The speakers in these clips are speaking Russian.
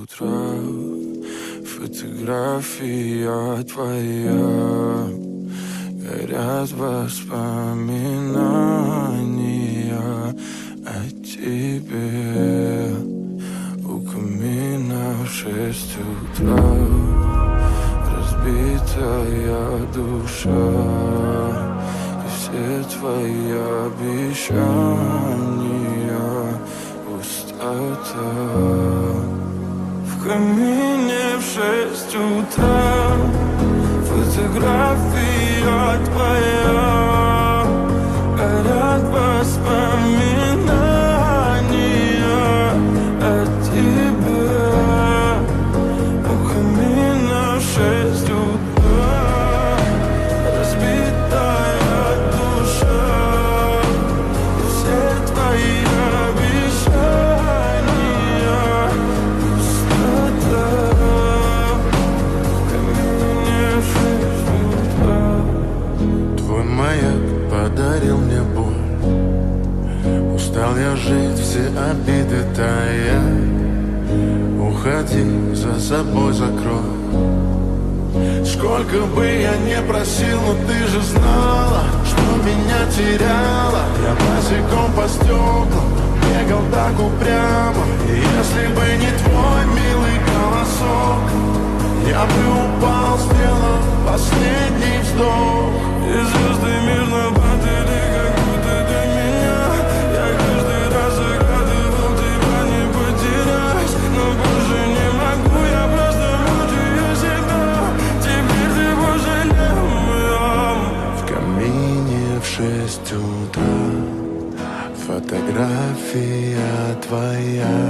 утра, фотография твоя, горят воспоминания о тебе. У камина в 6 утра, разбитая душа, и все твои обещания пустота. В камине в 6 утра, фотография твоя, горят воспоминания о тебе. У камина в 6 утра, разбитая душа, и все твои обещания пустота. В камине в 6 утра. Твой маяк подарил мне боль. Устал я жить, все обиды тая. Уходи, за собой закрой. Сколько бы я не просил, но ты же знала, что меня теряла. Я босиком по стеклам бегал так упрямо. И если бы не твой милый голосок, я бы упал, сделав последний вздох. И звезды мирно падали, как будто до меня. Я каждый раз загадывал тебя не потерять, но больше не могу, я просто мучаю себя. Теперь ты пожалел меня. В камине в 6 утра, фотография твоя,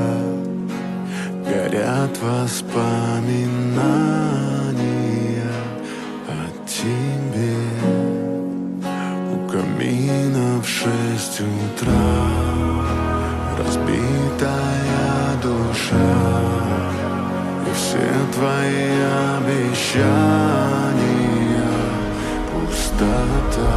горят воспоминания о тебе. У камина в 6 утра, разбитая душа, и все твои обещания пустота.